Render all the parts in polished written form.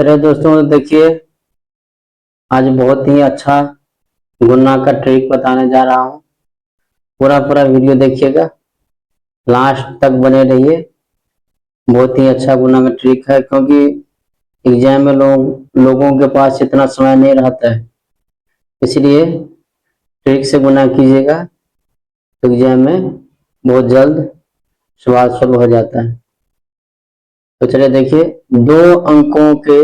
चलिए दोस्तों, देखिए आज बहुत ही अच्छा गुना का ट्रिक बताने जा रहा हूँ। पूरा वीडियो देखिएगा, लास्ट तक बने रहिए। बहुत ही अच्छा गुना का ट्रिक है, क्योंकि एग्जाम में लोगों के पास इतना समय नहीं रहता है, इसलिए ट्रिक से गुना कीजिएगा तो एग्जाम में बहुत जल्द सवाल सॉल्व हो जाता है। तो चलिए देखिए, 2 अंकों के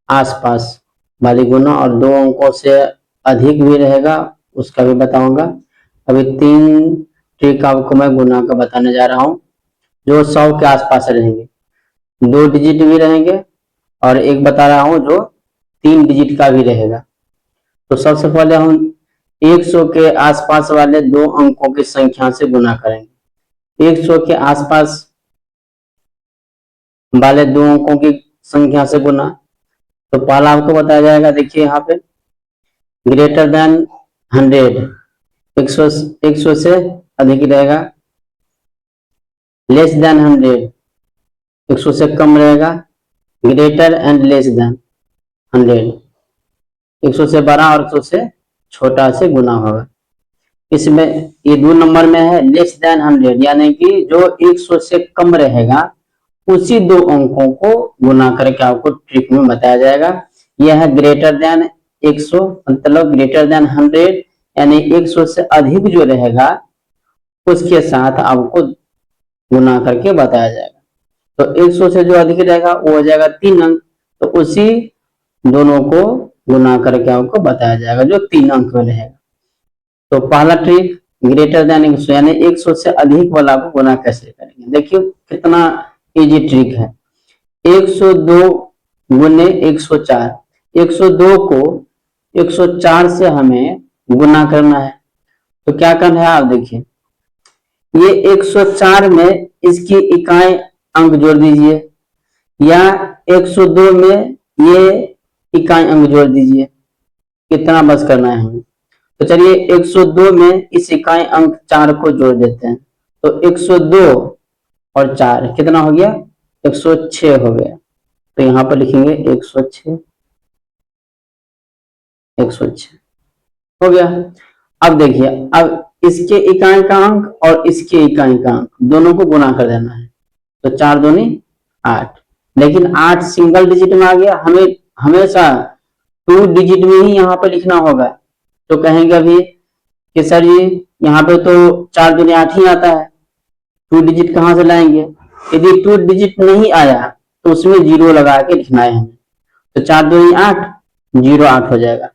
आसपास वाली गुना और 2 अंकों से अधिक भी रहेगा उसका भी बताऊंगा। अभी 3 ट्रिक आपको मैं गुना का बताने जा रहा हूँ जो 100 के आसपास रहेंगे। 2 डिजिट भी रहेंगे और एक बता रहा हूँ जो 3 डिजिट का भी रहेगा। तो सबसे पहले हम 100 के आसपास वाले 2 अंकों की संख्या से गुना करेंगे। 100 के आसपास वाले 2 अंकों की संख्या से गुना, तो पहला आपको बताया जाएगा। देखिए यहाँ पे ग्रेटर देन 100, 100 से अधिक रहेगा। लेस देन 100, 100 से कम रहेगा। ग्रेटर एंड लेस देन 100, 100 से बड़ा और 100 से छोटा से गुना होगा। इसमें ये 2 नंबर में है लेस देन 100, यानी कि जो 100 से कम रहेगा उसी 2 अंकों को गुना करके आपको ट्रिक में बताया जाएगा। यह है ग्रेटर देन 100, मतलब ग्रेटर देन 100, यानी 100 से अधिक जो रहेगा उसके साथ आपको गुना करके बताया जाएगा। तो 100 से जो अधिक रहेगा वो हो जाएगा 3 अंक, तो उसी दोनों को गुना करके आपको बताया जाएगा जो 3 अंक में रहेगा। तो पहला ट्रिक ग्रेटर देन 100, यानी 100 से अधिक वाला को गुना कैसे करेंगे। देखिए कितना इजी ट्रिक है। 102 गुने 104, 102 को 104 से हमें गुना करना है। तो क्या करना है, आप देखिए ये 104 में इसकी इकाई अंक जोड़ दीजिए, या 102 में ये इकाई अंक जोड़ दीजिए। कितना बस करना है हमें। तो चलिए 102 में इस इकाई अंक 4 को जोड़ देते हैं। तो 102 और 4 कितना हो गया, 106 हो गया। तो यहां पर लिखेंगे 106, 106 हो गया। अब देखिए, अब इसके इकाई का अंक और इसके इकाई का अंक दोनों को गुना कर देना है। तो 4 दूनी 8, लेकिन 8 सिंगल डिजिट में आ गया। हमें हमेशा 2 डिजिट में ही यहाँ पर लिखना होगा। तो कहेंगे अभी कि सर जी यहाँ पे तो 4 दूनी 8 ही आता है, 2 डिजिट कहाँ से लाएंगे। यदि 2 डिजिट नहीं आया तो उसमें 0 लगा के लिखना है हमें। तो 4 दूनी 8, 0 8 हो जाएगा।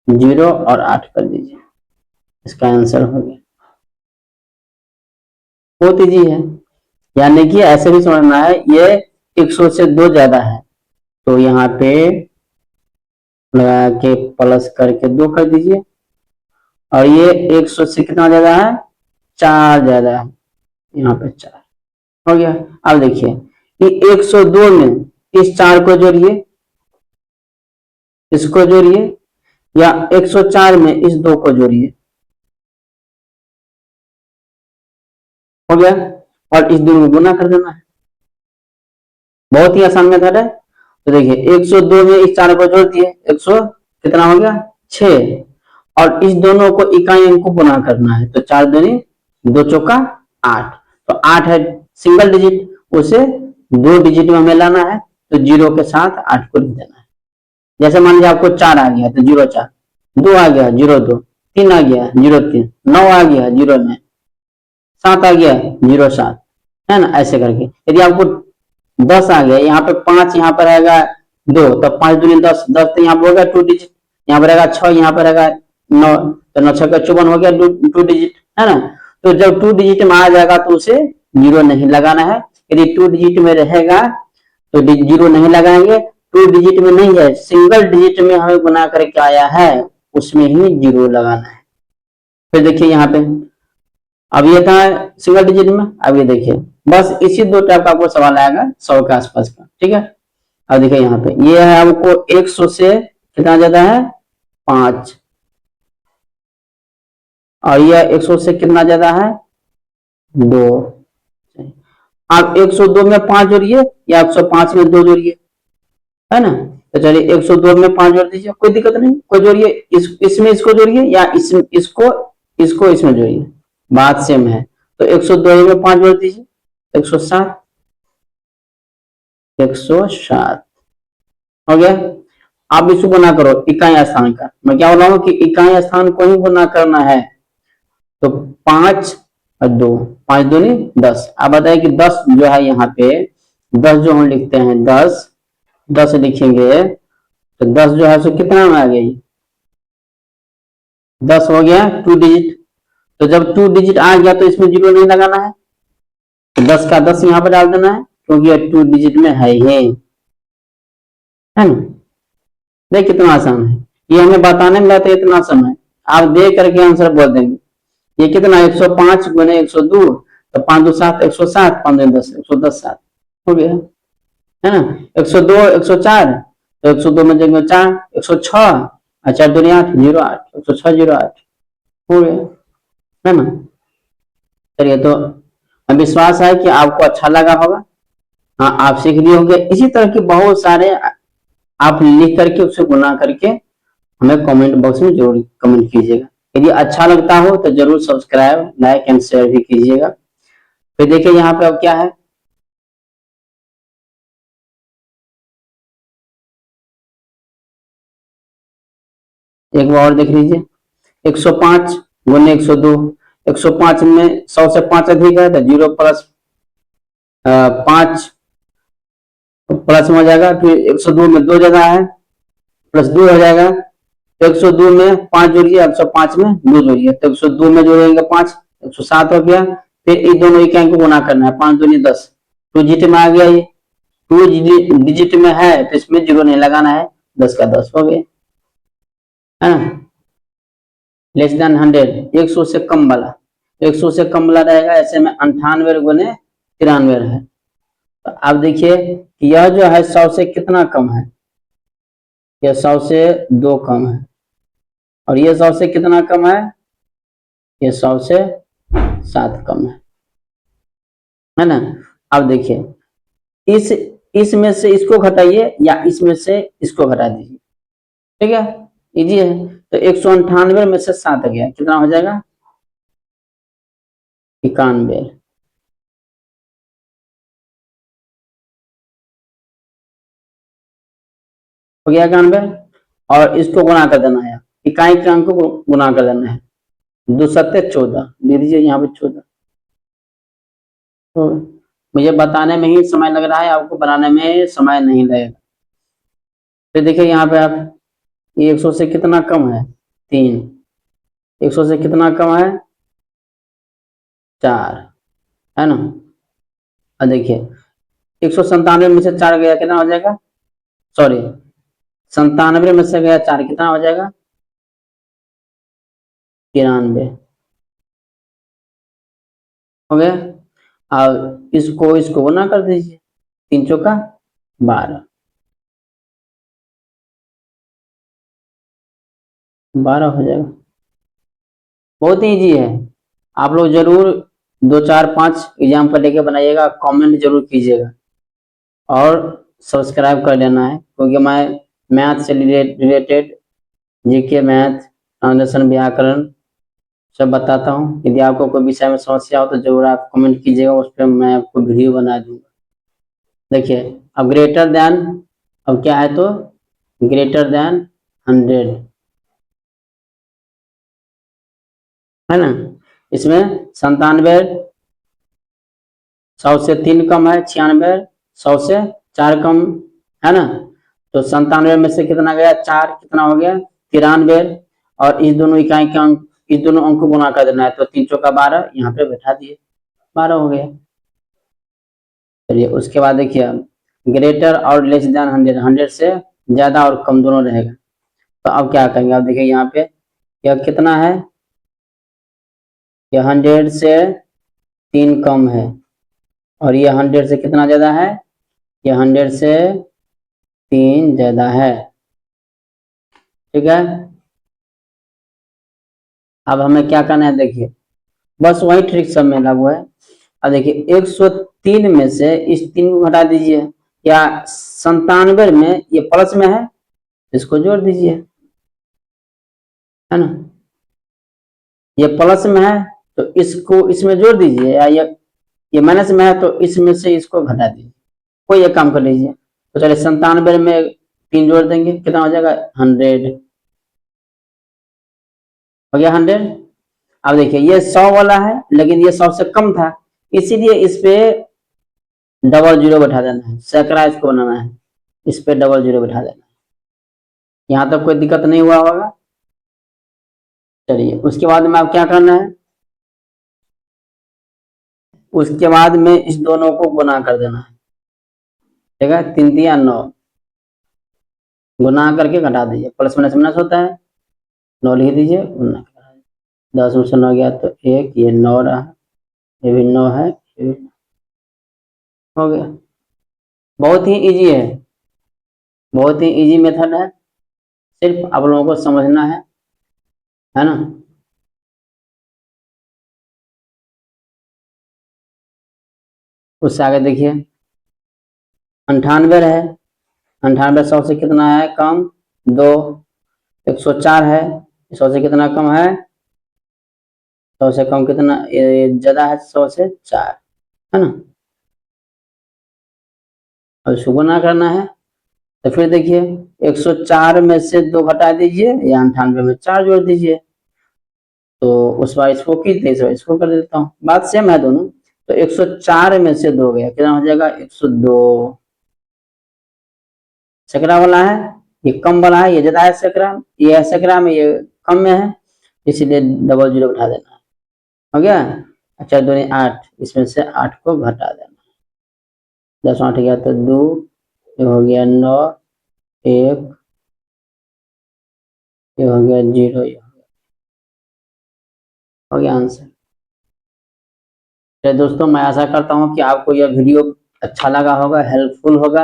0 और 8 कर दीजिए, इसका आंसर हो गया। बहुत इजी है, यानी कि ऐसे भी समझना है ये 100 से 2 ज्यादा है, तो यहाँ पे लगा के प्लस करके 2 कर दीजिए। और ये 100 से कितना ज्यादा है, 4 ज्यादा है, यहाँ पे 4 हो गया। अब देखिए कि 102 में इस 4 को जोड़िए, इसको जोड़िए, या 104 में इस 2 को जोड़िए, हो गया। और इस दोनों को गुना कर देना है। बहुत ही आसान मेथड है। तो देखिए 102 में इस 4 को जोड़ दिए, 100 कितना हो गया 6, और इस दोनों को इकाई अंक को गुना करना है। तो 4 दूनी 2 चौका 8, तो 8 है सिंगल डिजिट, उसे 2 डिजिट में हमें लाना है। तो 0 के साथ 8 को लिख देना है। जैसे मान लीजिए आपको 4 आ गया तो 0 4, 2 आ गया 0 2, 3 आ गया 0 3, 9 आ गया 0 9, 7 आ गया 0 7, है ना। ऐसे करके यदि आपको 10 आ गया, यहाँ पे 5 यहाँ पर आएगा 2, तो 5 दूनी 10, 10 तो यहाँ पर होगा 2 डिजिट, यहाँ पर आएगा 6, यहाँ पर आएगा 9, तो 9 6 का 54 हो गया 2 डिजिट, है ना। तो जब 2 डिजिट में आ जाएगा तो उसे 0 नहीं लगाना है। यदि 2 डिजिट में रहेगा तो 0 नहीं लगाएंगे। 2 डिजिट में नहीं है, सिंगल डिजिट में हमें गुना करके आया है, उसमें ही 0 लगाना है। फिर देखिए यहाँ पे अब ये था सिंगल डिजिट में। अब ये देखिए बस इसी 2 टाइप का आपको सवाल आएगा 100 के आसपास का, ठीक है। अब देखिए यहाँ पे ये है आपको 100 से कितना ज्यादा है 5, और ये 100 से कितना ज्यादा है 2। आप 102 में 5 जोड़िए या 105 में 2 जोड़िए, है ना। तो चलिए 102 में 5 जोड़ दीजिए, कोई दिक्कत नहीं, कोई जोड़िए, इसमें इसको जोड़िए या इसको इसमें जोड़िए, बात सेम है। तो 102 में 5 जोड़ दीजिए, 107, 107 हो गया। अब इसको गुना करो इकाई स्थान का, मैं क्या बोला हूँ कि इकाई स्थान को ही गुना करना है। तो 5 और 2, 5 दूनी 10। आप बताइए कि 10 जो है यहाँ पे, 10 जो हम लिखते हैं, 10 लिखेंगे तो 10 जो है सो कितना में आ गया, 10 हो गया 2 डिजिट। तो जब 2 डिजिट आ गया तो इसमें जीरो नहीं लगाना है, तो 10 का 10 यहाँ पर डाल देना है, क्योंकि ये 2 डिजिट में है ही, है ना। देख कितना आसान है, ये हमें बताने में लगता है इतना समय, आप देख करके आंसर बोल देंगे। ये कितना 105 गुने 102, तो 5 2 7, 107, 5 2 10, 110 7 हो गया, है ना। 102 104, तो 102 में जगह 4, 106 और 4 2 8, 08, 106 08 हो गया, है ना। चलिए, तो विश्वास है कि आपको अच्छा लगा होगा, हाँ आप सीख लिए होंगे। इसी तरह के बहुत सारे आप लिख करके उसे गुना करके हमें कमेंट बॉक्स में जरूर कमेंट कीजिएगा। यदि अच्छा लगता हो तो जरूर सब्सक्राइब, लाइक एंड शेयर भी कीजिएगा। फिर देखिए यहाँ पे अब क्या है, एक बार और देख लीजिए, 105 गुने 102, 105 में 100 से 5 अधिक है तो 0 प्लस 5 प्लस में हो जाएगा, फिर 102 में 2 जगह है, प्लस 2 हो जाएगा, तो 102 में 5 जोड़िए, 105 में 2 जोड़िए, तो 102 में जोड़ेंगे 5, 107 हो गया। फिर इन दोनों इकाई को गुना करना है, 5 दूनी 10, 2 डिजिट में आ गया, ये 2 डिजिट में है तो इसमें जीरो नहीं लगाना है, 10 का 10 हो गया, है ना। लेस देन 100, 100 से कम वाला, 100 से कम वाला रहेगा, ऐसे में 98 गुने 93 है। तो आप देखिए कि यह जो है 100 से कितना कम है, यह 100 से 2 कम है, और ये 100 से कितना कम है, ये 100 से 7 कम है ना। अब देखिए इसमें से इसको घटाइए या इसमें से इसको घटा दीजिए, ठीक है, इजी है। तो 198 में से 7 गया, कितना हो जाएगा, 91 हो गया, 91। और इसको गुना कर देना है, इकाई के अंक को गुना कर देना है, 2 सत्ते 14 ले लीजिए यहाँ पे 14। तो मुझे बताने में ही समय लग रहा है, आपको बनाने में समय नहीं लगेगा। फिर देखिए यहाँ पे आप, ये 100 से कितना कम है, 3, 100 से कितना कम है, 4, है ना। और देखिए 197 में से 4 गया, कितना हो जाएगा, सॉरी 97 में से गया 4, कितना हो जाएगा, 93 हो गया। और इसको गुना कर दीजिए, 3 चौका 12, 12 हो जाएगा। बहुत ही ईजी है, आप लोग जरूर 2 4 5 एग्जाम पर लेके बनाइएगा, कमेंट जरूर कीजिएगा और सब्सक्राइब कर लेना है, क्योंकि मैं मैथ से रिलेटेड जीके, मैथ, ट्रांसलेशन, व्याकरण सब बताता हूँ। यदि आपको कोई विषय में समस्या हो तो जरूर आप कमेंट कीजिएगा, उस पर मैं आपको वीडियो बना दूंगा। देखिए अब ग्रेटर देन, अब क्या है, तो ग्रेटर देन 100, है ना। इसमें 97 100 से 3 कम है, 96 100 से 4 कम, है ना। तो 97 में से कितना गया, 4, कितना हो गया, 93। और इस दोनों इकाई के अंक, इस दोनों अंक को गुना कर देना है, तो 3 चौका 12, यहाँ पे बैठा दिए, 12 हो गया। चलिए उसके बाद देखिए, ग्रेटर और लेस देन 100, 100 से ज्यादा और कम दोनों रहेगा। तो अब क्या करेंगे, आप देखिए यहाँ पे यह कितना है, यह 100 से 3 कम है, और ये 100 से कितना ज्यादा है, ये 100 से 3 ज्यादा है, ठीक है। अब हमें क्या करना है, देखिए बस वही ट्रिक सब में लागू है। अब देखिए 103 में से इस 3 को घटा दीजिए, क्या 97 में ये प्लस में है, इसको जोड़ दीजिए, है ना। ये प्लस में है तो इसको इसमें जोड़ दीजिए, या ये माइनस में है तो इसमें से इसको घटा दीजिए, कोई एक काम कर लीजिए। तो चलिए 97 में 3 जोड़ देंगे, कितना हो जाएगा 100, हो गया 100। अब देखिए ये 100 वाला है लेकिन ये 100 से कम था, इसीलिए इस पे डबल जीरो बैठा देना है, सैकड़ा इसको बनाना है, इस पे डबल जीरो बैठा देना है। यहाँ तक कोई दिक्कत नहीं हुआ होगा। चलिए उसके बाद में अब क्या करना है, उसके बाद में इस दोनों को गुना कर देना है, ठीक है। 3 3 9, गुना करके घटा दीजिए, प्लस माइनस माइनस होता है, 9 लिख दीजिए, 10 में से 9 गया तो 1, ये 9 रहा, ये भी 9 है, ये भी हो गया। बहुत ही इजी है, बहुत ही इजी मेथड है, सिर्फ आप लोगों को समझना है ना। उससे आगे देखिए 98 है, 98 100 से कितना है कम, 2, 104 है, 100 से कितना कम है, 100 से कम कितना ज्यादा है, 100 से 4, है ना। अब इसको गुना करना है, तो फिर देखिए 104 में से 2 घटा दीजिए, या 98 में 4 जोड़ दीजिए, तो उस बार इसको की थी, इस बार इसको कर देता हूँ, बात सेम है दोनों। तो 104 में से 2 गया, कितना हो जाएगा 102, सैकड़ा वाला है, ये कम वाला है, ये ज्यादा है सैकड़ा, ये है सैकड़ा में, ये कम में है, इसीलिए डबल जीरो उठा देना है, हो गया। अच्छा 2 8, इसमें से 8 को घटा देना, 10 8 गया तो 2, ये हो गया 9, 1, ये हो गया 0, ये हो गया आंसर। तो दोस्तों मैं आशा करता हूँ कि आपको यह वीडियो अच्छा लगा होगा, हेल्पफुल होगा,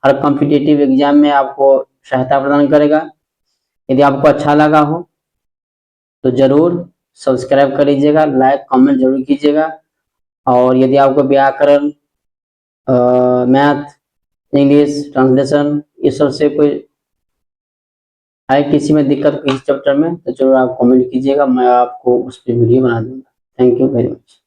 हर कॉम्पिटिटिव एग्जाम में आपको सहायता प्रदान करेगा। यदि आपको अच्छा लगा हो तो जरूर सब्सक्राइब कर लीजिएगा, लाइक कमेंट जरूर कीजिएगा। और यदि आपको व्याकरण, मैथ, इंग्लिश ट्रांसलेशन इस सब से कोई है, किसी में दिक्कत किसी चैप्टर में, तो जरूर आप कमेंट कीजिएगा, मैं आपको उस पर वीडियो बना दूंगा। Thank you very much.